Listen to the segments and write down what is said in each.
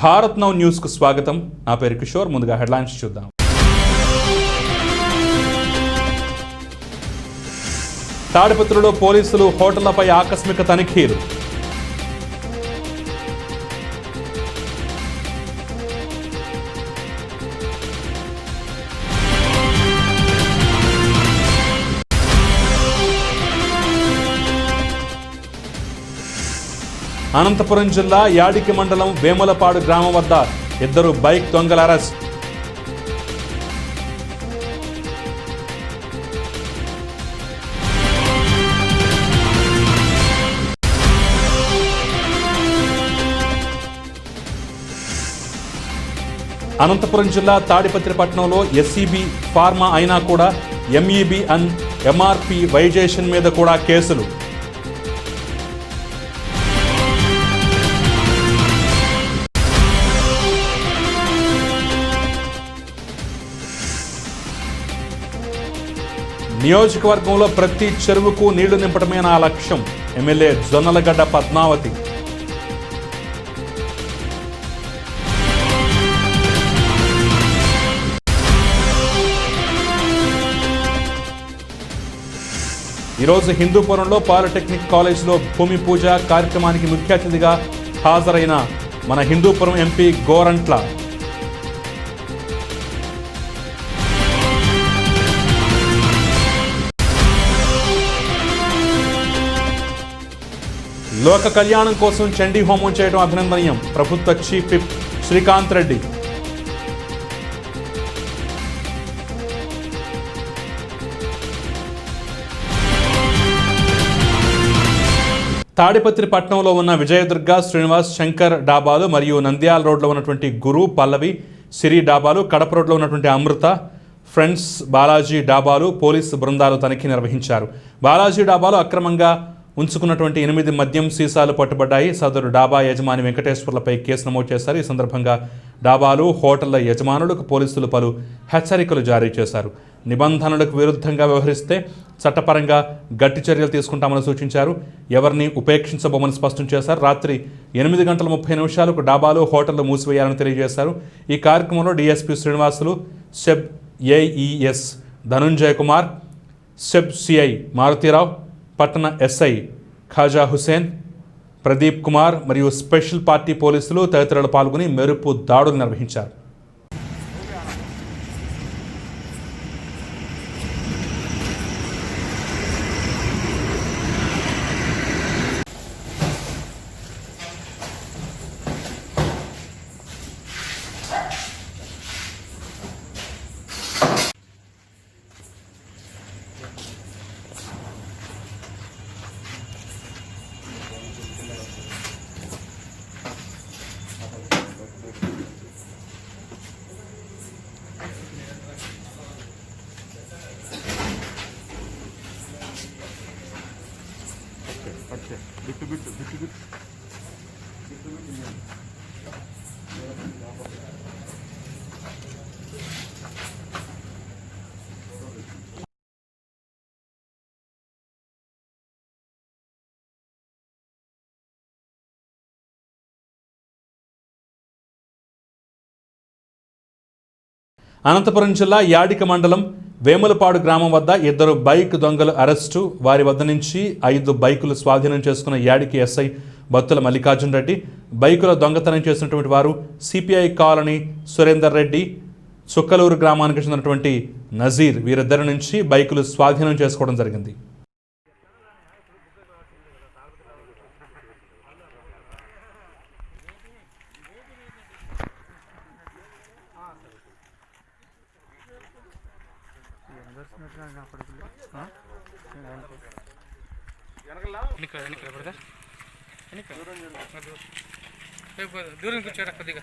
Bharat now news కు స్వాగతం. నా పేరు కిషోర్. ముందుగా హెడ్లైన్స్ చూద్దాం. తాడిపత్రిలో పోలీసులు హోటళ్లపై ఆకస్మిక తనిఖీలు. అనంతపురం జిల్లా యాడికి మండలం వేములపాడు గ్రామం వద్ద 2 బైక్ దొంగల అరెస్ట్. అనంతపురం జిల్లా తాడిపత్రి పట్టణంలో ఎస్సీబీ ఫార్మా అయినా కూడా ఎంఈబీ అండ్ ఎంఆర్పి వైజేషన్ మీద కూడా కేసులు. నియోజకవర్గంలో ప్రతి చెరువుకు నీళ్లు నింపడమే నా లక్ష్యం. ఎమ్మెల్యే జొన్నలగడ్డ పద్మావతి. ఈరోజు హిందూపురంలో పాలిటెక్నిక్ కాలేజీలో భూమి పూజ కార్యక్రమానికి ముఖ్య అతిథిగా హాజరైన మన హిందూపురం ఎంపీ గోరంట్ల. లోక కళ్యాణం కోసం చండీ హోమం చేయడం అభినందనీయం. ప్రభుత్వ చీఫ్ విప్ శ్రీకాంత్ రెడ్డి. తాడిపత్రి పట్టణంలో ఉన్న విజయదుర్గ, శ్రీనివాస్, శంకర్ డాబాలు మరియు నంద్యాల రోడ్లో ఉన్నటువంటి గురు, పల్లవి, సిరి డాబాలు, కడప రోడ్లో ఉన్నటువంటి అమృత, ఫ్రెండ్స్, బాలాజీ డాబాలు పోలీసు బృందాలు తనిఖీ నిర్వహించారు. బాలాజీ డాబాలు అక్రమంగా ఉంచుకున్నటువంటి 8 మద్యం సీసాలు పట్టుబడ్డాయి. సదరు డాబా యజమాని వెంకటేశ్వర్లపై కేసు నమోదు చేశారు. ఈ సందర్భంగా డాబాలు, హోటళ్ల యజమానులకు పోలీసులు పలు హెచ్చరికలు జారీ చేశారు. నిబంధనలకు విరుద్ధంగా వ్యవహరిస్తే చట్టపరంగా గట్టి చర్యలు తీసుకుంటామని సూచించారు. ఎవరిని ఉపేక్షించబోమని స్పష్టం చేశారు. రాత్రి 8:30 డాబాలు, హోటళ్లు మూసివేయాలని తెలియజేశారు. ఈ కార్యక్రమంలో DSP Srinivasulu, SEB AES Dhananjaya Kumar, SEB CI Maruthi Rao, పట్టణ ఎస్ఐ ఖాజా హుసేన్, ప్రదీప్ కుమార్ మరియు స్పెషల్ పార్టీ పోలీసులు తదితరులు పాల్గొని మెరుపు దాడులు నిర్వహించారు. అనంతపురం జిల్లా యాడిక మండలం వేములపాడు గ్రామం వద్ద 2 బైక్ దొంగలు అరెస్టు. వారి వద్ద నుంచి 5 బైకులు స్వాధీనం చేసుకున్న యాడికి ఎస్ఐ బత్తుల మల్లికార్జున రెడ్డి. బైకుల దొంగతనం చేసినటువంటి వారు సిపిఐ కాలనీ సురేందర్ రెడ్డి, చుక్కలూరు గ్రామానికి చెందినటువంటి నజీర్. వీరిద్దరి నుంచి బైకులు స్వాధీనం చేసుకోవడం జరిగింది. దూరం కూర్చోరా కొద్దిగా.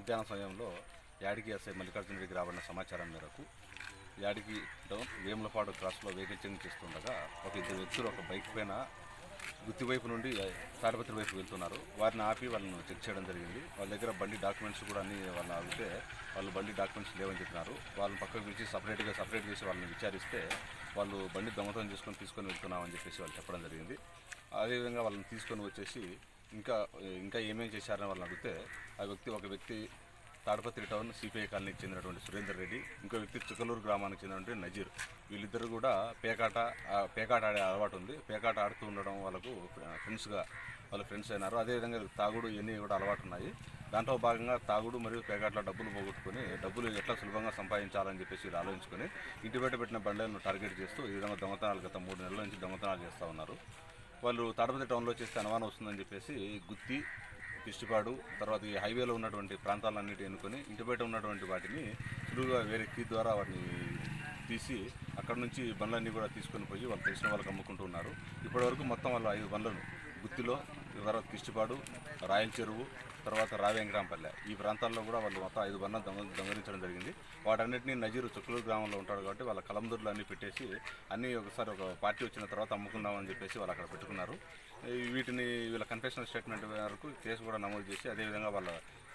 మధ్యాహ్నం సమయంలో యాడికి ఎస్ఐ మల్లికార్జున రెడ్డికి రాబడిన సమాచారం మేరకు యాడికి వేములపాడు క్రాస్లో వెహికల్ చెకింగ్ చేస్తుండగా ఒక ఇద్దరు వ్యక్తులు ఒక బైక్ పైన గుత్తి వైపు నుండి తాడిపత్రి వైపు వెళ్తున్నారు. వారిని ఆపి వాళ్ళను చెక్ చేయడం జరిగింది. వాళ్ళ దగ్గర బండి డాక్యుమెంట్స్ కూడా అన్ని వాళ్ళని అడిగితే వాళ్ళు బండి డాక్యుమెంట్స్ లేవని చెప్పినారు. వాళ్ళని పక్కకు పిలిచి సపరేట్ చేసి వాళ్ళని విచారిస్తే వాళ్ళు బండి దొంగతనం తీసుకొని వెళ్తున్నామని చెప్పేసి వాళ్ళు చెప్పడం జరిగింది. అదేవిధంగా వాళ్ళని తీసుకొని వచ్చేసి ఇంకా ఏమేమి చేశారని వాళ్ళని అడిగితే ఒక వ్యక్తి తాడిపత్రి టౌన్ సిపిఐ కాలనీకి చెందినటువంటి సురేందర్ రెడ్డి, ఇంకో వ్యక్తి చిక్కలూరు గ్రామానికి చెందినటువంటి నజీర్. వీళ్ళిద్దరు కూడా పేకాట ఆడే అలవాటు ఉంది. పేకాట ఆడుతూ ఉండడం వాళ్ళకు ఫ్రెండ్స్ అయినారు. అదేవిధంగా తాగుడు ఇవన్నీ కూడా అలవాటు ఉన్నాయి. దాంట్లో భాగంగా తాగుడు మరియు పేకాటలో డబ్బులు పోగొట్టుకొని డబ్బులు ఎట్లా సులభంగా సంపాదించాలని చెప్పేసి వీళ్ళు ఆలోచించుకొని ఇంటి బయట పెట్టిన బండ్లను టార్గెట్ చేస్తూ ఈ విధంగా దొంగతనాలు గత 3 నెలల నుంచి దొంగతనాలు చేస్తూ ఉన్నారు. వాళ్ళు తాడిపత్రి టౌన్లో చేస్తే అనుమానం వస్తుందని చెప్పేసి గుత్తి, కిష్టిపాడు, తర్వాత ఈ హైవేలో ఉన్నటువంటి ప్రాంతాలన్నిటి ఎన్నుకొని ఇంటి బయట ఉన్నటువంటి వాటిని సులువుగా వేరే కీ ద్వారా వాటిని తీసి అక్కడ నుంచి బండ్లన్నీ కూడా తీసుకొని పోయి వాళ్ళు తెలిసిన వాళ్ళకి అమ్ముకుంటూ ఉన్నారు. ఇప్పటివరకు మొత్తం వాళ్ళు 5 బండ్లను గుత్తిలో, తర్వాత కిష్టిపాడు, రాయల్ చెరువు, తర్వాత రావేంకరాంపల్లె ఈ ప్రాంతాల్లో కూడా వాళ్ళు మొత్తం 5 బండ్లను దొంగలించడం జరిగింది. వాటన్నిటిని నజీరు చుక్కలూరు గ్రామంలో ఉంటాడు కాబట్టి వాళ్ళ కలందూరులు అన్నీ పెట్టేసి అన్నీ ఒకసారి ఒక పార్టీ వచ్చిన తర్వాత అమ్ముకుందామని చెప్పేసి వాళ్ళు అక్కడ పెట్టుకున్నారు. వీళ్ళ కన్ఫెషనల్ స్టేట్మెంట్ వరకు కేసు కూడా నమోదు చేసి అదేవిధంగా వాళ్ళ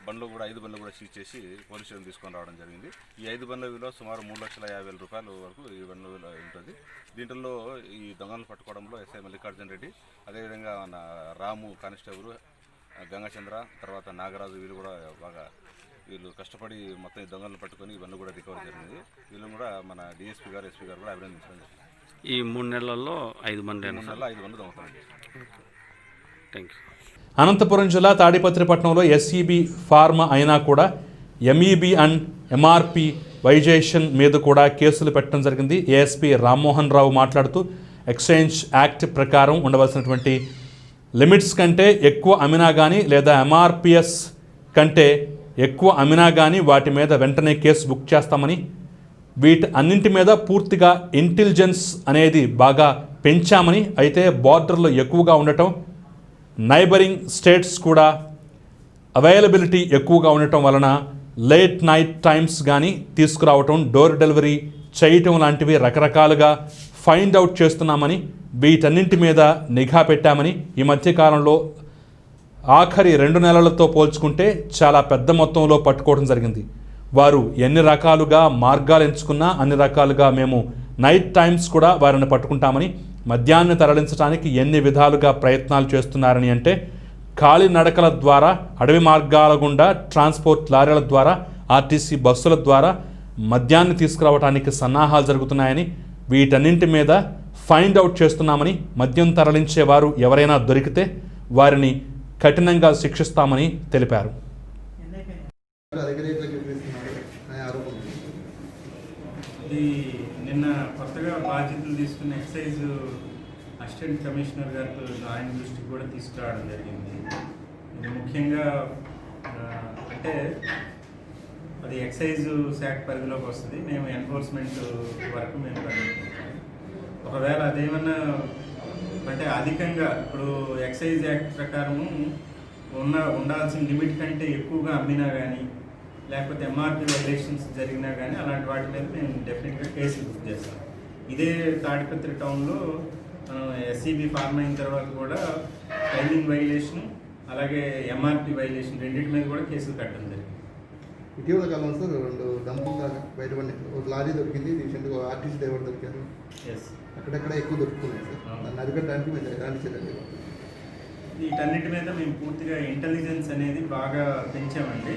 బండ్లు కూడా 5 బండ్లు కూడా సీజ్ చేసి పోలీస్ స్టేషన్ తీసుకొని రావడం జరిగింది. ఈ 5 బండ్ల విలువ సుమారు 3,50,000 రూపాయల వరకు ఈ బండ్ల విలువ ఉంటుంది. దీంట్లో ఈ దొంగలను పట్టుకోవడంలో ఎస్ఐ మల్లికార్జున రెడ్డి, అదేవిధంగా మన రాము కానిస్టేబుల్, గంగచంద్ర, తర్వాత నాగరాజు వీళ్ళు కూడా వీళ్ళు కష్టపడి మొత్తం ఈ దొంగలను పట్టుకొని ఈ బండ్లు కూడా రికవర్ జరిగింది. వీళ్ళు కూడా మన డిఎస్పీ గారు, ఎస్పీ గారు కూడా అభినందించడం జరిగింది. ఈ 3 నెలల్లో 5 బండ్లు దొంగతనం. Thank you. అనంతపురం జిల్లా తాడిపత్రిపట్నంలో ఎస్ఈబి ఫార్మా అయినా కూడా ఎంఈబి అండ్ ఎంఆర్పి వైజేషన్ మీద కూడా కేసులు పెట్టడం జరిగింది. ఏఎస్పీ రామ్మోహన్ రావు మాట్లాడుతూ ఎక్స్చేంజ్ యాక్ట్ ప్రకారం ఉండవలసినటువంటి లిమిట్స్ కంటే ఎక్కువ అమ్మినా కానీ లేదా ఎంఆర్పిఎస్ కంటే ఎక్కువ అమ్మినా కానీ వాటి మీద వెంటనే కేసు బుక్ చేస్తామని, వీటి అన్నింటి మీద పూర్తిగా ఇంటెలిజెన్స్ అనేది బాగా పెంచామని, అయితే బార్డర్లో ఎక్కువగా ఉండటం, నైబరింగ్ స్టేట్స్ కూడా అవైలబిలిటీ ఎక్కువగా ఉండటం వలన లేట్ నైట్ టైమ్స్ కానీ తీసుకురావటం, డోర్ డెలివరీ చేయటం లాంటివి రకరకాలుగా ఫైండ్ అవుట్ చేస్తున్నామని, వీటన్నింటి మీద నిఘా పెట్టామని, ఈ మధ్యకాలంలో ఆఖరి 2 నెలలతో పోల్చుకుంటే చాలా పెద్ద మొత్తంలో పట్టుకోవడం జరిగింది. వారు ఎన్ని రకాలుగా మార్గాలు ఎంచుకున్నా అన్ని రకాలుగా మేము నైట్ టైమ్స్ కూడా వారిని పట్టుకుంటామని, మద్యాన్ని తరలించడానికి ఎన్ని విధాలుగా ప్రయత్నాలు చేస్తున్నారని, అంటే కాలినడకల ద్వారా, అడవి మార్గాల గుండా, ట్రాన్స్పోర్ట్ లారీల ద్వారా, ఆర్టీసీ బస్సుల ద్వారా మద్యాన్ని తీసుకురావడానికి సన్నాహాలు జరుగుతున్నాయని, వీటన్నింటి మీద ఫైండ్ అవుట్ చేస్తున్నామని, మద్యం తరలించేవారు ఎవరైనా దొరికితే వారిని కఠినంగా శిక్షిస్తామని తెలిపారు. ఇది నిన్న కొత్తగా బాధ్యతలు తీసుకున్న ఎక్సైజ్ అసిస్టెంట్ కమిషనర్ గారితో ఆయన దృష్టికి కూడా తీసుకురావడం జరిగింది. ఇది ముఖ్యంగా అంటే అది ఎక్సైజ్ శాఖ పరిధిలోకి వస్తుంది. మేము ఎన్ఫోర్స్మెంట్ వరకు మేము పరిగణించాం. ఒకవేళ అదేమన్నా అంటే అధికంగా ఇప్పుడు ఎక్సైజ్ యాక్ట్ ప్రకారము ఉండాల్సిన లిమిట్ కంటే ఎక్కువగా అమ్మినా కానీ, లేకపోతే ఎంఆర్పి వైలేషన్స్ జరిగినా కానీ అలాంటి వాటి మీద మేము డెఫినెట్గా కేసులు బుక్ చేస్తాం. ఇదే తాడిపత్రి టౌన్లో ఎస్సీబీ ఫార్మ్ అయిన తర్వాత కూడా టైమింగ్ వైలేషన్, అలాగే ఎంఆర్పి వైలేషన్ రెండింటి మీద కూడా కేసులు కట్టడం జరిగింది. ఇటీవల కాలం సార్ 2 డంపులు దాకా బయటపడి ఒక లారీ దొరికింది, రీసెంట్గా ఆర్టీసీ డ్రైవర్ దొరికారు. అక్కడెక్కడ ఎక్కువ దొరుకుతున్నాయి సార్. దాన్ని అరికట్టడానికి మేము ఎలాంటి చర్యలు? వీటన్నిటి మీద మేము పూర్తిగా ఇంటెలిజెన్స్ అనేది బాగా పెంచామండి.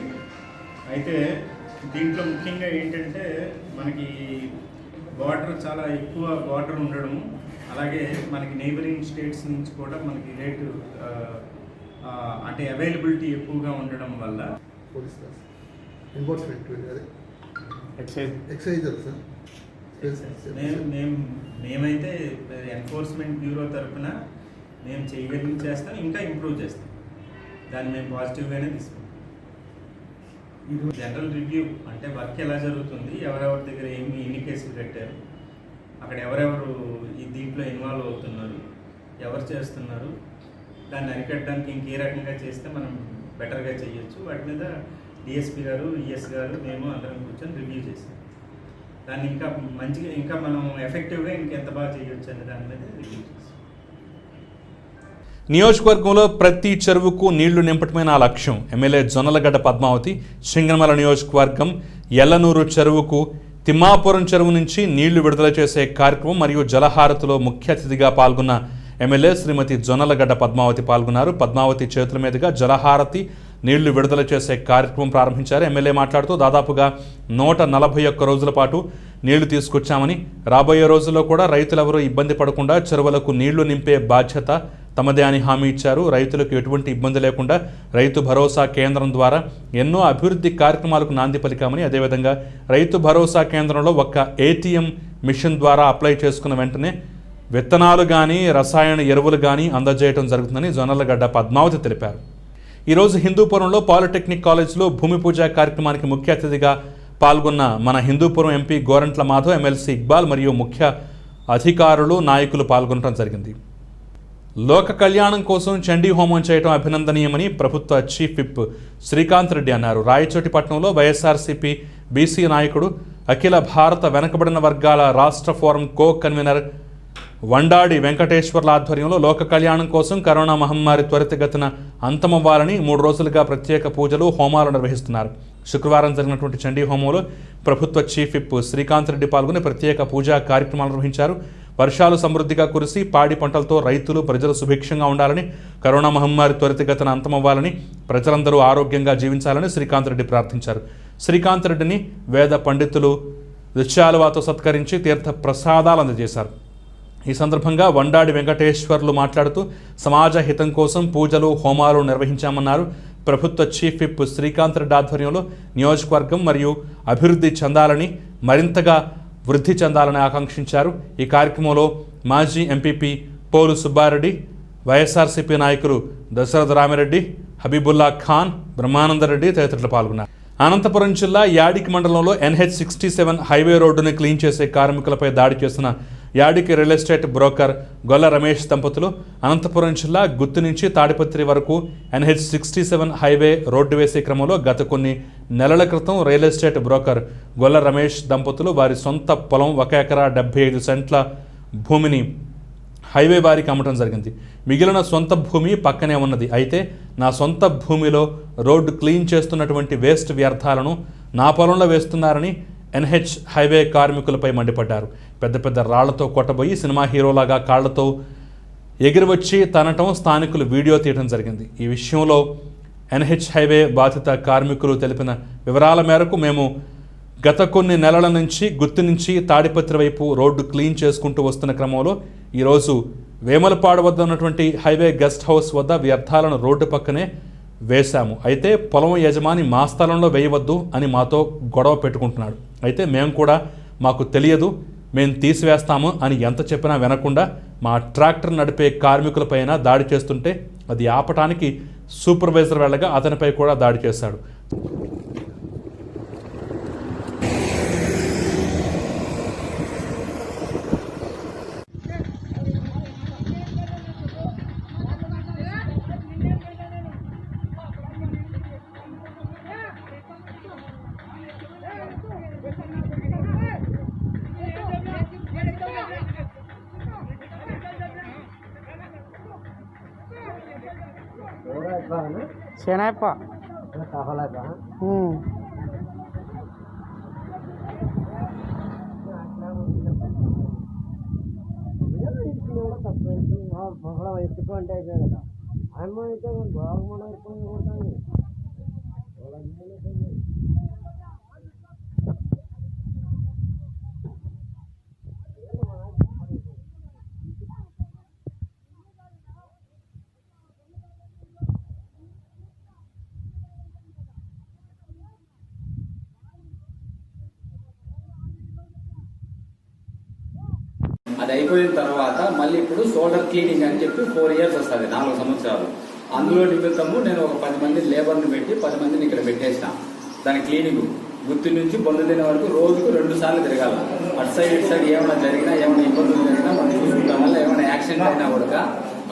అయితే దీంట్లో ముఖ్యంగా ఏంటంటే మనకి బార్డర్ చాలా ఎక్కువ బార్డర్ ఉండడం, అలాగే మనకి నైబరింగ్ స్టేట్స్ నుంచి కూడా మనకి రేటు అంటే అవైలబిలిటీ ఎక్కువగా ఉండడం వల్ల పోలీస్ ఎన్ఫోర్స్మెంట్ అదే ఎక్సైజ్ సార్ మేమైతే ఎన్ఫోర్స్మెంట్ బ్యూరో తరఫున మేము చేయగలిగి చేస్తాం, ఇంకా ఇంప్రూవ్ చేస్తాం. దాన్ని మేము పాజిటివ్గానే తీసుకుంటాం. జనరల్ రివ్యూ అంటే వర్క్ ఎలా జరుగుతుంది, ఎవరెవరి దగ్గర ఎన్ని కేసులు కట్టారు, అక్కడ ఎవరెవరు ఈ దీంట్లో ఇన్వాల్వ్ అవుతున్నారు, ఎవరు చేస్తున్నారు, దాన్ని అరికట్టడానికి ఇంకే రకంగా చేస్తే మనం బెటర్గా చేయొచ్చు, వాటి మీద డిఎస్పీ గారు, ఈఎస్ గారు, మేము అందరం కూర్చొని రివ్యూ చేసాం. దాన్ని ఇంకా మంచిగా, ఇంకా మనం ఎఫెక్టివ్గా ఇంకెంత బాగా చేయొచ్చు అనే దాని మీద రివ్యూ చేసాం. నియోజకవర్గంలో ప్రతి చెరువుకు నీళ్లు నింపటమే నా లక్ష్యం. ఎమ్మెల్యే జొన్నలగడ్డ పద్మావతి. సింగనమల నియోజకవర్గం ఎల్లనూరు చెరువుకు తిమ్మాపురం చెరువు నుంచి నీళ్లు విడుదల చేసే కార్యక్రమం మరియు జలహారతిలో ముఖ్య అతిథిగా పాల్గొన్న ఎమ్మెల్యే శ్రీమతి జొన్నలగడ్డ పద్మావతి పాల్గొన్నారు. పద్మావతి చేతుల మీదుగా జలహారతి నీళ్లు విడుదల చేసే కార్యక్రమం ప్రారంభించారు. ఎమ్మెల్యే మాట్లాడుతూ దాదాపుగా 141 రోజుల పాటు నీళ్లు తీసుకొచ్చామని, రాబోయే రోజుల్లో కూడా రైతులెవరూ ఇబ్బంది పడకుండా చెరువులకు నీళ్లు నింపే బాధ్యత తమదే అని హామీ ఇచ్చారు. రైతులకు ఎటువంటి ఇబ్బంది లేకుండా రైతు భరోసా కేంద్రం ద్వారా ఎన్నో అభివృద్ధి కార్యక్రమాలకు నాంది పలికామని, అదేవిధంగా రైతు భరోసా కేంద్రంలో ఒక్క ఏటీఎం మిషన్ ద్వారా అప్లై చేసుకున్న వెంటనే విత్తనాలు కానీ రసాయన ఎరువులు కానీ అందజేయడం జరుగుతుందని జొన్నలగడ్డ పద్మావతి తెలిపారు. ఈరోజు హిందూపురంలో పాలిటెక్నిక్ కాలేజ్లో భూమి పూజ కార్యక్రమానికి ముఖ్య అతిథిగా పాల్గొన్న మన హిందూపురం ఎంపీ గోరంట్ల మాధవ్, ఎమ్మెల్సీ ఇక్బాల్ మరియు ముఖ్య అధికారులు, నాయకులు పాల్గొనడం జరిగింది. లోక కళ్యాణం కోసం చండీ హోమం చేయడం అభినందనీయమని ప్రభుత్వ చీఫ్ విప్ శ్రీకాంత్ రెడ్డి అన్నారు. రాయచోటిపట్నంలో వైఎస్ఆర్సీపీ బీసీ నాయకుడు, అఖిల భారత వెనకబడిన వర్గాల రాష్ట్ర ఫోరం కో కన్వీనర్ వండాడి వెంకటేశ్వర్ల ఆధ్వర్యంలో లోక కళ్యాణం కోసం కరోనా మహమ్మారి త్వరితగతిన అంతమవ్వాలని 3 రోజులుగా ప్రత్యేక పూజలు, హోమాలు నిర్వహిస్తున్నారు. శుక్రవారం జరిగినటువంటి చండీ హోమంలో ప్రభుత్వ చీఫ్ విప్ శ్రీకాంత్ రెడ్డి పాల్గొని ప్రత్యేక పూజా కార్యక్రమాలు నిర్వహించారు. వర్షాలు సమృద్ధిగా కురిసి పాడి పంటలతో రైతులు, ప్రజలు సుభిక్షంగా ఉండాలని, కరోనా మహమ్మారి త్వరితగతిన అంతమవ్వాలని, ప్రజలందరూ ఆరోగ్యంగా జీవించాలని శ్రీకాంత్ రెడ్డి ప్రార్థించారు. శ్రీకాంత్ రెడ్డిని వేద పండితులు రుచాలువాతో సత్కరించి తీర్థ ప్రసాదాలు అందజేశారు. ఈ సందర్భంగా వండాడి వెంకటేశ్వర్లు మాట్లాడుతూ సమాజ హితం కోసం పూజలు, హోమాలు నిర్వహించామన్నారు. ప్రభుత్వ చీఫ్ విప్ శ్రీకాంత్ రెడ్డి ఆధ్వర్యంలో నియోజకవర్గం మరియు అభివృద్ధి చెందాలని, మరింతగా వృద్ధి చెందాలని ఆకాంక్షించారు. ఈ కార్యక్రమంలో మాజీ ఎంపీపీ పోలు సుబ్బారెడ్డి, వైఎస్ఆర్సీపీ నాయకులు దశరథ రామిరెడ్డి, హబీబుల్లా ఖాన్, బ్రహ్మానందరెడ్డి తదితరులు పాల్గొన్నారు. అనంతపురం జిల్లా యాడికి మండలంలో NH67 హైవే రోడ్డును క్లీన్ చేసే కార్మికులపై దాడి చేసిన యాడికి రియల్ ఎస్టేట్ బ్రోకర్ గొల్ల రమేష్ దంపతులు. అనంతపురం జిల్లా గుత్తు నుంచి తాడిపత్రి వరకు NH67 హైవే రోడ్డు వేసే క్రమంలో గత కొన్ని నెలల క్రితం రియల్ ఎస్టేట్ బ్రోకర్ గొల్ల రమేష్ దంపతులు వారి సొంత పొలం 1 ఎకరా 75 సెంట్ల భూమిని హైవే వారికి అమ్మటం జరిగింది. మిగిలిన సొంత భూమి పక్కనే ఉన్నది. అయితే నా సొంత భూమిలో రోడ్డు క్లీన్ చేస్తున్నటువంటి వేస్ట్ వ్యర్థాలను నా పొలంలో వేస్తున్నారని NH హైవే కార్మికులపై మండిపడ్డారు. పెద్ద పెద్ద రాళ్లతో కొట్టబోయి సినిమా హీరోలాగా కాళ్లతో ఎగిరివచ్చి తనటం స్థానికులు వీడియో తీయడం జరిగింది. ఈ విషయంలో NH హైవే బాధిత కార్మికులు తెలిపిన వివరాల మేరకు మేము గత కొన్ని నెలల నుంచి గుత్తి నుంచి తాడిపత్రి వైపు రోడ్డు క్లీన్ చేసుకుంటూ వస్తున్న క్రమంలో ఈరోజు వేమలపాడు వద్ద ఉన్నటువంటి హైవే గెస్ట్ హౌస్ వద్ద వ్యర్థాలను రోడ్డు పక్కనే వేశాము. అయితే పొలం యజమాని మా స్థలంలో వేయవద్దు అని మాతో గొడవ పెట్టుకుంటున్నాడు. అయితే మేము కూడా మాకు తెలియదు, మేము తీసివేస్తాము అని ఎంత చెప్పినా వినకుండా మా ట్రాక్టర్ నడిపే కార్మికులపైన దాడి చేస్తుంటే అది ఆపటానికి సూపర్వైజర్ వెళ్ళగా అతనిపై కూడా దాడి చేశాడు. శనగప్ప ఎత్తుకుంటే అయిపోయాయి కదా అమ్మ అయితే బాగుమని ఉంటాను. అది అయిపోయిన తర్వాత మళ్ళీ ఇప్పుడు షోల్డర్ క్లీనింగ్ అని చెప్పి 4 years వస్తుంది, 4 సంవత్సరాలు. అందులో నిమిత్తము నేను ఒక 10 మంది లేబర్ని పెట్టి 10 మందిని ఇక్కడ పెట్టేసిన దాని క్లీనింగ్. గుత్తి నుంచి బొందుదిన వరకు రోజుకు 2 సార్లు తిరగాల. అటు సైడ్ ఇటు సైడ్ ఏమైనా జరిగినా, ఏమైనా ఇబ్బందులు జరిగినా మనం చూసుకుంటాం. వల్ల ఏమైనా యాక్సిడెంట్ అయినా కూడా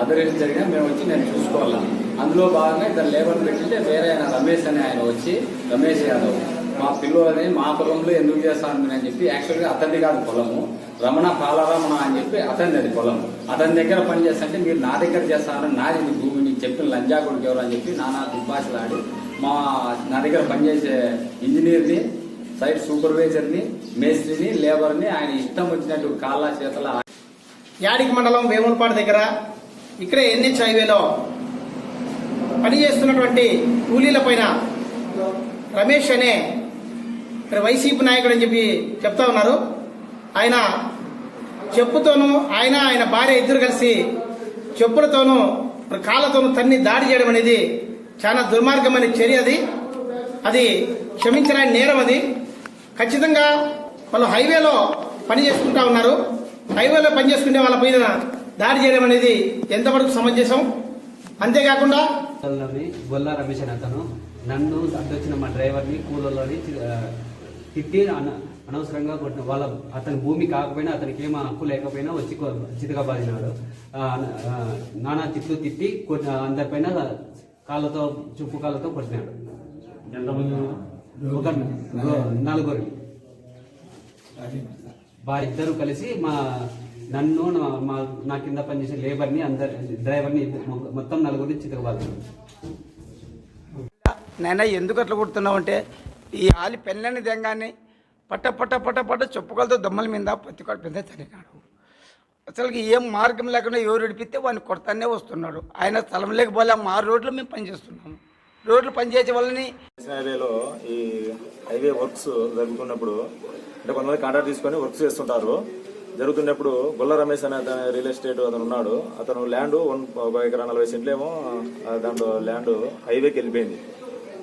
అదర్ జరిగినా మేము వచ్చి నేను చూసుకోవాలా. అందులో భాగంగా ఇద్దరు లేబర్ని పెట్టింటే వేరే ఆయన రమేష్ అనే ఆయన వచ్చి, రమేష్ యాదవ్ మా పిల్లలని మా పొలంలో ఎందుకు చేస్తాను అని చెప్పి, యాక్చువల్గా అతనిది కాదు పొలము, రమణ పాలరమణ అని చెప్పి అతనిది అది పొలం. అతని దగ్గర పని చేస్తుంటే మీరు నా దగ్గర చేస్తానని, నాది నీ భూమి, నీకు చెప్పిన లంజా కొడుకు ఎవరు అని చెప్పి నానా దుబ్బాసలాడి నా దగ్గర పనిచేసే ఇంజనీర్ని, సైట్ సూపర్వైజర్ని, మేస్త్రిని, లేబర్ని ఆయన ఇష్టం వచ్చినట్టు కాళ్ళ చేతల. యాడికి మండలం వేములపాడు దగ్గర ఇక్కడే ఎన్హెచ్ హైవేలో పనిచేస్తున్నటువంటి కూలీల పైన రమేష్ అనే వైసీపీ నాయకుడు అని చెప్పి చెప్తా ఉన్నారు. ఆయన చెప్పుతోనూ ఆయన భార్య ఇద్దరు కలిసి చెప్పులతోనూ కాళ్ళతోనూ తన్ని దాడి చేయడం అనేది చాలా దుర్మార్గమైన చర్య. అది క్షమించరాని నేరం. అది ఖచ్చితంగా వాళ్ళు హైవేలో పని చేసుకుంటా ఉన్నారు. హైవేలో పని చేసుకునే వాళ్ళ పైన దాడి చేయడం అనేది ఎంతవరకు సమంజసం? అంతేకాకుండా గొల్లా రమేష్ అని అతను నన్ను అడ్డొచ్చిన మా డ్రైవర్ని కూలలోని తిట్టి అనవసరంగా కొట్టిన వాళ్ళ అతని భూమి కాకపోయినా అతనికి ఏమో హక్కు లేకపోయినా వచ్చి చితగా బాధినాడు. నానా తిట్లు తిట్టి అందరిపైన కాళ్ళతో చుప్పు కాళ్ళతో కొట్టినాడు. ఒక నలుగురు ఇద్దరు కలిసి నన్ను నా కింద పనిచేసే లేబర్ని డ్రైవర్ని మొత్తం నలుగురిని చితకబాదినాడు. నాయన ఎందుకు అట్లా కొడుతున్నావు అంటే, ఈ ఆలి పెళ్ళని దెంగాన్ని పట్ట చెప్పుకోలతో దొమ్మల మీద పత్తికాడ పెద్ద తరిగినాడు. అసలుకి ఏం మార్గం లేకుండా ఎవరు విడిపిస్తే వాడిని కొడతానే వస్తున్నాడు. ఆయన స్థలం లేకపోలే, మా రోడ్లు మేము పనిచేస్తున్నాము. రోడ్లు పనిచేసే వాళ్ళని హైవేలో ఈ హైవే వర్క్స్ జరుగుతున్నప్పుడు అంటే కొంతమంది కాంట్రాక్ట్ తీసుకొని వర్క్స్ చేస్తుంటారు. జరుగుతున్నప్పుడు గొల్ల రమేష్ అనే రియల్ ఎస్టేట్ అతను ఉన్నాడు. అతను ల్యాండ్ 1 ఎకరా 40 సెంట్లేమో దాంట్లో ల్యాండ్ హైవేకి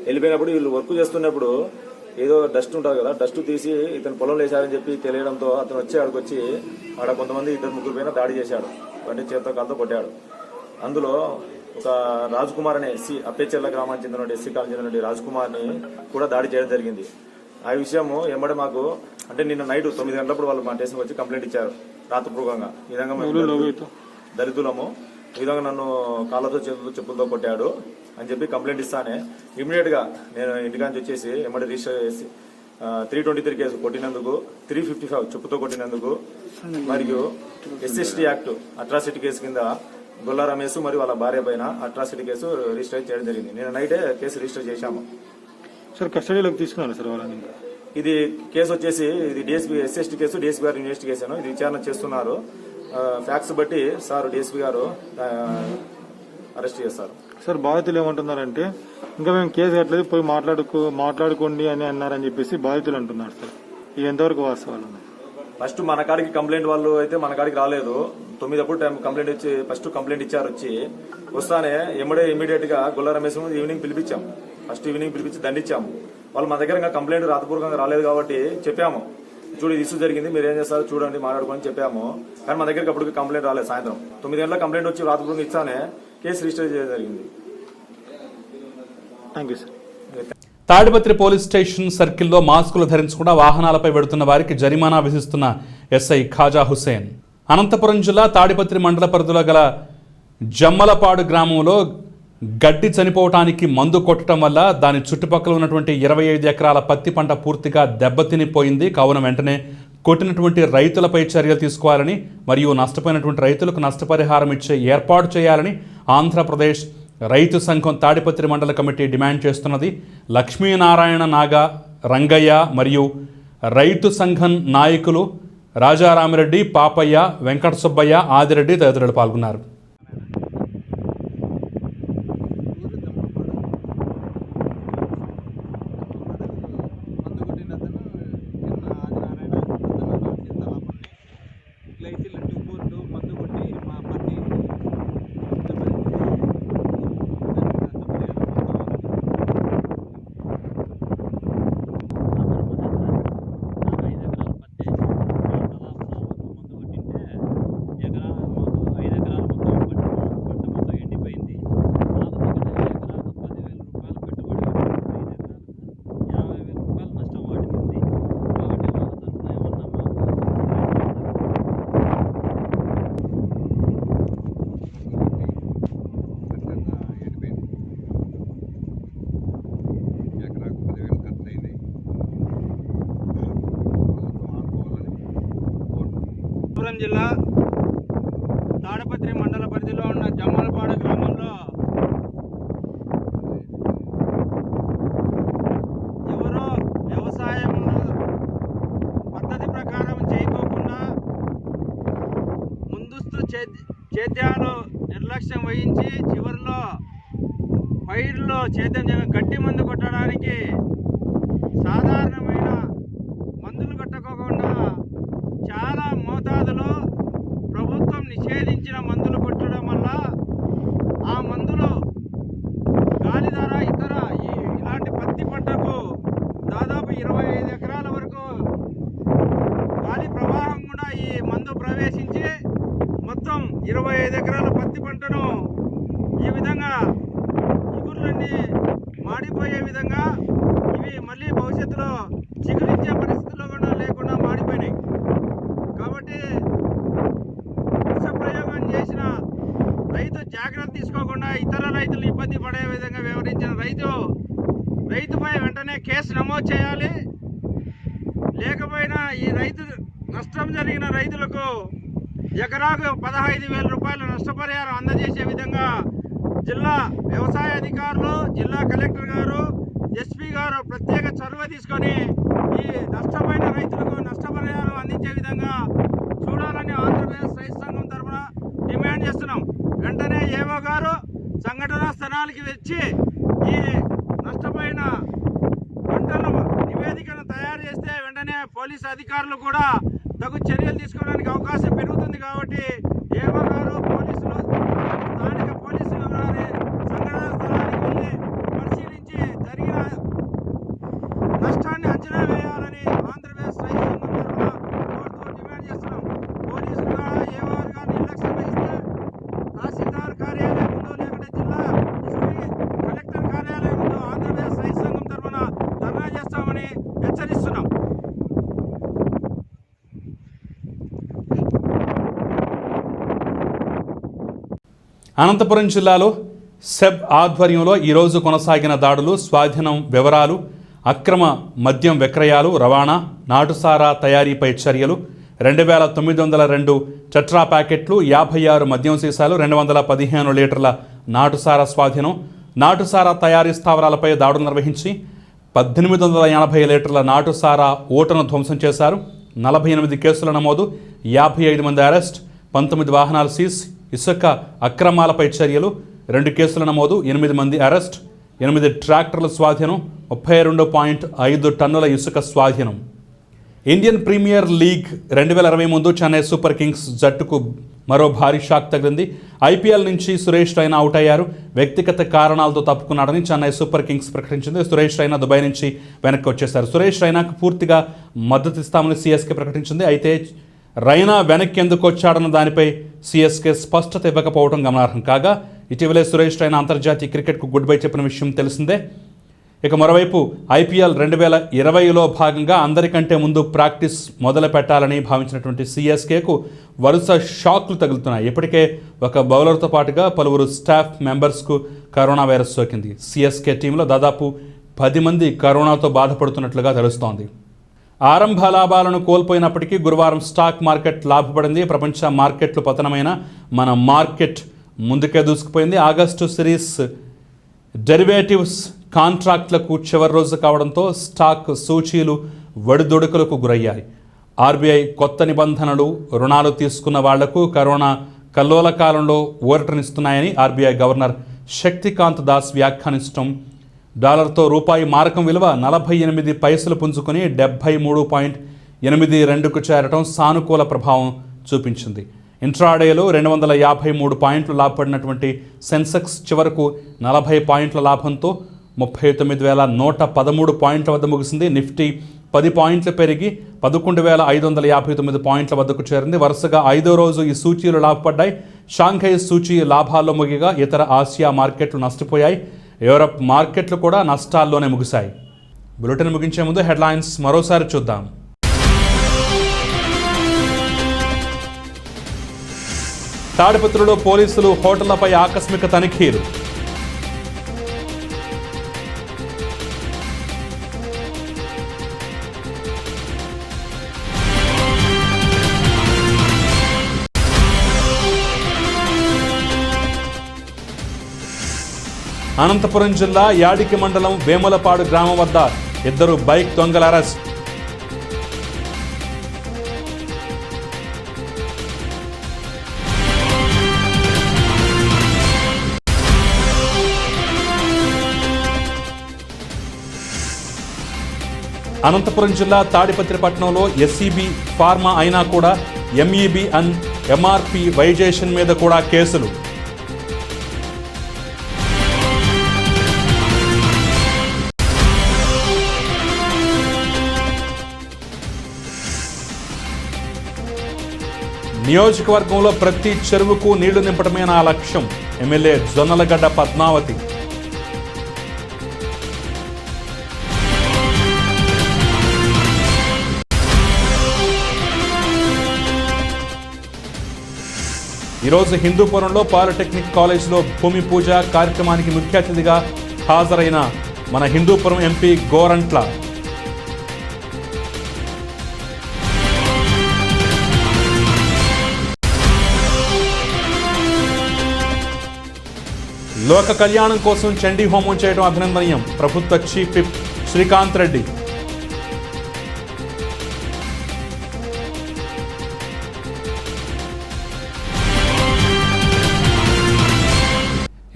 వెళ్ళిపోయినప్పుడు వీళ్ళు వర్క్ చేస్తున్నప్పుడు ఏదో డస్ట్ ఉంటుంది కదా, డస్ట్ తీసి ఇతను పొలంలో వేశారని చెప్పి తెలియడంతో అతను వచ్చి ఆడికి వచ్చి ఆడ కొంతమంది 2-3 పైన దాడి చేశాడు. అంటే చేత్తో కాలుతో కొట్టాడు. అందులో ఒక రాజ్ కుమార్ అనే ఎస్సీ, అప్పేచెర్ల గ్రామానికి చెందిన ఎస్సీ కాలనీ చెందిన రాజ్ కుమార్ని కూడా దాడి చేయడం జరిగింది. ఆ విషయము ఎంబడే మాకు అంటే నిన్న నైట్ 9 గంటలప్పుడు వాళ్ళు మా స్టేషన్కి వచ్చి కంప్లైంట్ ఇచ్చారు రాతపూర్వకంగా. ఈ విధంగా దళితులము ఈ విధంగా నన్ను కాళ్ళతో చెప్పులతో కొట్టాడు అని చెప్పి కంప్లైంట్ ఇస్తానే ఇమీడియట్ గా నేను ఇంటికాంచి వచ్చేసి ఎంబడి రిజిస్టర్ చేసి 323 కేసు కొట్టినందుకు, 355 చెప్పుతో కొట్టినందుకు మరియు SST యాక్ట్ అట్రాసిటీ కేసు కింద గొల్లా రమేష్ మరియు వాళ్ళ భార్య పైన అట్రాసిటీ కేసు రిజిస్టర్ చేయడం జరిగింది. నేను నైటే కేసు రిజిస్టర్ చేశాము. సార్ కస్టడీలోకి తీసుకున్నాను సార్ వాళ్ళని. ఇది కేసు వచ్చేసి ఇది డిఎస్పీ SST కేసు, డిఎస్పీ గారు ఇన్వెస్టిగేషన్ ఇది విచారణ చేస్తున్నారు. ఫ్యాక్ట్స్ బట్టి సార్ డిఎస్పీ గారు అరెస్ట్ చేస్తారు. సార్ బాధితులు ఏమంటున్నారంటే ఇంకా మేము కేసు కట్టలేదు, పోయి మాట్లాడుకోండి అని అన్నారని చెప్పేసి బాధితులు అంటున్నారు సార్. ఇది ఎంతవరకు వాస్తవాలు? ఫస్ట్ మన కాడికి కంప్లైంట్ వాళ్ళు అయితే మన కాడికి రాలేదు. 9 అప్పుడు టైం కంప్లైంట్ వచ్చి ఫస్ట్ కంప్లైంట్ ఇచ్చారు. వస్తానే ఇమీడియట్ గా గొల్ల రమేష్ ఈవినింగ్ పిలిపించాం. ఫస్ట్ ఈవినింగ్ పిలిపించి దండించాము. వాళ్ళు మా దగ్గర కంప్లైంట్ రాతపూర్వకంగా రాలేదు కాబట్టి చెప్పాము, చూడు ఇష్యూ జరిగింది, మీరు ఏం చేస్తారు చూడండి మాట్లాడుకొని చెప్పాము. కానీ మా దగ్గరికి అప్పటికి కంప్లైంట్ రాలేదు. సాయంత్రం 9 గంటల కంప్లైంట్ వచ్చి రాతపూర్వకంగా ఇచ్చానే కేసు రిజిస్టర్ చేయడం జరిగింది. Thank you sir. Tadipatri police station సర్కిల్లో మాస్కులు ధరించకుండా వాహనాలపై వెడుతున్న వారికి జరిమానా విధిస్తున్న ఎస్ఐ ఖాజా హుస్సేన్. అనంతపురం జిల్లా తాడిపత్రి మండల పరిధిలో గల జమ్మలపాడు గ్రామంలో గడ్డి చనిపోవటానికి మందు కొట్టడం వల్ల దాని చుట్టుపక్కల ఉన్నటువంటి 25 ఎకరాల పత్తి పంట పూర్తిగా దెబ్బతినిపోయింది. కావున వెంటనే కొట్టినటువంటి రైతులపై చర్యలు తీసుకోవాలని మరియు నష్టపోయినటువంటి రైతులకు నష్టపరిహారం ఇచ్చే ఏర్పాటు చేయాలని ఆంధ్రప్రదేశ్ రైతు సంఘం తాడిపత్రి మండల కమిటీ డిమాండ్ చేస్తున్నది. లక్ష్మీనారాయణ నాగా, రంగయ్య మరియు రైతు సంఘం నాయకులు రాజారామిరెడ్డి, పాపయ్య, వెంకట సుబ్బయ్య, ఆదిరెడ్డి తదితరులు పాల్గొన్నారు. ఎకరాలు సేద్యాలు నిర్లక్ష్యం వహించి చివరిలో పైరులో చైతన్యం గట్టి మందు కొట్టడానికి సాధారణమైన మందులు కొట్టకోకుండా చాలా మోతాదులో ప్రభుత్వం నిషేధించిన మందులు కొట్టడం వల్ల ఆ మందులు గాలి ద్వారా ఇలాంటి పత్తి పంటకు దాదాపు 25 ఎకరాల వరకు గాలి ప్రవాహం కూడా ఈ మందు ప్రవేశించి మొత్తం 25 ఎకరాల పత్తి పంటను ఈ విధంగా చిగుర్లన్నీ మాడిపోయే విధంగా ఇవి మళ్ళీ భవిష్యత్తులో చిగురించే పరిస్థితుల్లో కూడా లేకుండా మాడిపోయినాయి. కాబట్టి విష ప్రయోగం చేసిన రైతు జాగ్రత్త తీసుకోకుండా ఇతర రైతులు ఇబ్బంది పడే విధంగా వ్యవహరించిన రైతుపై వెంటనే కేసు నమోదు చేయాలి. లేకపోయినా ఈ నష్టం జరిగిన రైతులకు ఎకరాకు 15,000 రూపాయల నష్టపరిహారం అందజేసే విధంగా జిల్లా వ్యవసాయ అధికారులు, జిల్లా కలెక్టర్ గారు, ఎస్పీ గారు ప్రత్యేక చొరవ తీసుకొని ఈ నష్టపోయిన రైతులకు నష్టపరిహారం అందించే విధంగా చూడాలని ఆంధ్రప్రదేశ్ రైతు సంఘం తరఫున డిమాండ్ చేస్తున్నాం. వెంటనే ఏవో గారు సంఘటనా స్థలానికి వచ్చి ఈ నష్టపోయిన పంటల నివేదికను తయారు చేస్తే వెంటనే పోలీసు అధికారులు కూడా తగు చర్యలు తీసుకోవడానికి అవకాశం పెరుగుతుంది. కాబట్టి ఏవో గారు పోలీసులు స్థానిక పోలీసులు సంఘటనా స్థలానికి వెళ్ళి పరిశీలించి జరిగిన నష్టాన్ని అంచనా వేయాలని ఆంధ్రప్రదేశ్ రైతు సంఘం తరఫున కోరుతూ డిమాండ్ చేస్తున్నాం. పోలీసులు కూడా ఏవో గారు నిర్లక్ష్యం వహిస్తే తహసీల్దార్ కార్యాలయం ముందు లేకుంటే జిల్లా కలెక్టర్ కార్యాలయం ముందు ఆంధ్రప్రదేశ్ రైతు సంఘం తరఫున ధర్నా చేస్తామని హెచ్చరిస్తున్నాం. అనంతపురం జిల్లాలో సెబ్ ఆధ్వర్యంలో ఈరోజు కొనసాగిన దాడులు, స్వాధీనం వివరాలు, అక్రమ మద్యం విక్రయాలు, రవాణా, నాటుసారా తయారీపై చర్యలు, 2,902 టెట్రా ప్యాకెట్లు, 56 మద్యం సీసాలు, 215 లీటర్ల నాటుసారా స్వాధీనం, నాటుసారా తయారీ స్థావరాలపై దాడులు నిర్వహించి 1880 లీటర్ల నాటుసారా ఓటను ధ్వంసం చేశారు. 48 కేసుల నమోదు, 55 మంది అరెస్ట్, 19 వాహనాలు సీజ్. ఇసుక అక్రమాలపై చర్యలు, 2 కేసుల నమోదు, 8 మంది అరెస్ట్, 8 ట్రాక్టర్ల స్వాధీనం, 32.5 టన్నుల ఇసుక స్వాధీనం. ఇండియన్ ప్రీమియర్ లీగ్ 2020 ముందు చెన్నై సూపర్ కింగ్స్ జట్టుకు మరో భారీ షాక్ తగిలింది. ఐపీఎల్ నుంచి సురేష్ రైనా అవుట్ అయ్యారు. వ్యక్తిగత కారణాలతో తప్పుకున్నాడని చెన్నై సూపర్ కింగ్స్ ప్రకటించింది. సురేష్ రైనా దుబాయ్ నుంచి వెనక్కి వచ్చేశారు. సురేష్ రైనాకు పూర్తిగా మద్దతు ఇస్తామని సిఎస్కే ప్రకటించింది. అయితే రైనా వెనక్కి ఎందుకు వచ్చాడన్న దానిపై సిఎస్కే స్పష్టత ఇవ్వకపోవడం గమనార్హం. కాగా ఇటీవలే సురేష్ రైనా అంతర్జాతీయ క్రికెట్కు గుడ్ బై చెప్పిన విషయం తెలిసిందే. ఇక మరోవైపు ఐపీఎల్ 2020లో భాగంగా అందరికంటే ముందు ప్రాక్టీస్ మొదలు పెట్టాలని భావించినటువంటి సిఎస్కేకు వరుస షాక్లు తగులుతున్నాయి. ఇప్పటికే ఒక బౌలర్తో పాటుగా పలువురు స్టాఫ్ మెంబర్స్కు కరోనా వైరస్ సోకింది. సిఎస్కే టీంలో దాదాపు 10 మంది కరోనాతో బాధపడుతున్నట్లుగా తెలుస్తోంది. ఆరంభ లాభాలను కోల్పోయినప్పటికీ గురువారం స్టాక్ మార్కెట్ లాభపడింది. ప్రపంచ మార్కెట్లు పతనమైన మన మార్కెట్ ముందుకే దూసుకుపోయింది. ఆగస్టు సిరీస్ డెరివేటివ్స్ కాంట్రాక్ట్లకు చివరి రోజు కావడంతో స్టాక్ సూచీలు ఒడిదుడుకులకు గురయ్యాయి. ఆర్బీఐ కొత్త నిబంధనలు రుణాలు తీసుకున్న వాళ్లకు కరోనా కల్లోల కాలంలో ఊరటనిస్తున్నాయని ఆర్బీఐ గవర్నర్ శక్తికాంత్ దాస్ వ్యాఖ్యానించడం డాలర్తో రూపాయి మారకం విలువ 48 పైసలు పుంజుకొని 73.82కు చేరటం సానుకూల ప్రభావం చూపించింది. ఇంట్రాడేలో 253 పాయింట్లు లాభపడినటువంటి సెన్సెక్స్ చివరకు 40 పాయింట్ల లాభంతో 39,113 పాయింట్ల వద్ద ముగిసింది. నిఫ్టీ 10 పాయింట్లు పెరిగి 11,559 పాయింట్ల వద్దకు చేరింది. వరుసగా 5వ రోజు ఈ సూచీలు లాభపడ్డాయి. షాంఘై సూచీ లాభాల్లో ముగిగా ఇతర ఆసియా మార్కెట్లు నష్టపోయాయి. యూరప్ మార్కెట్లు కూడా నష్టాల్లోనే ముగిశాయి. బులెటిన్ ముగించే ముందు హెడ్లైన్స్ మరోసారి చూద్దాం. తాడిపత్రిలో పోలీసులు హోటళ్లపై ఆకస్మిక తనిఖీలు. అనంతపురం జిల్లా యాడికి మండలం వేములపాడు గ్రామం వద్ద 2 బైక్ దొంగల అరెస్ట్. అనంతపురం జిల్లా తాడిపత్రి పట్టణంలో ఎస్సీబీ ఫార్మా అయినా కూడా ఎంఈబీ అండ్ ఎంఆర్పి వైజేషన్ మీద కూడా కేసులు. నియోజకవర్గంలో ప్రతి చెరువుకు నీళ్లు నింపడమే నా లక్ష్యం. ఎమ్మెల్యే జొన్నలగడ్డ పద్మావతి. ఈరోజు హిందూపురంలో పాలిటెక్నిక్ కాలేజ్లో భూమి పూజ కార్యక్రమానికి ముఖ్య అతిథిగా హాజరైన మన హిందూపురం ఎంపీ గోరంట్ల. లోక కళ్యాణం కోసం చండీ హోమం చేయడం అభినందనీయం. ప్రభుత్వ చీఫ్ విప్ శ్రీకాంత్ రెడ్డి.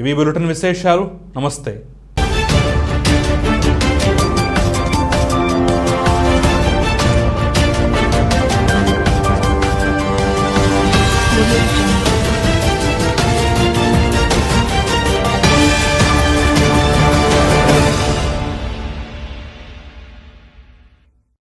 ఇవి బులెటిన్ విశేషాలు. నమస్తే.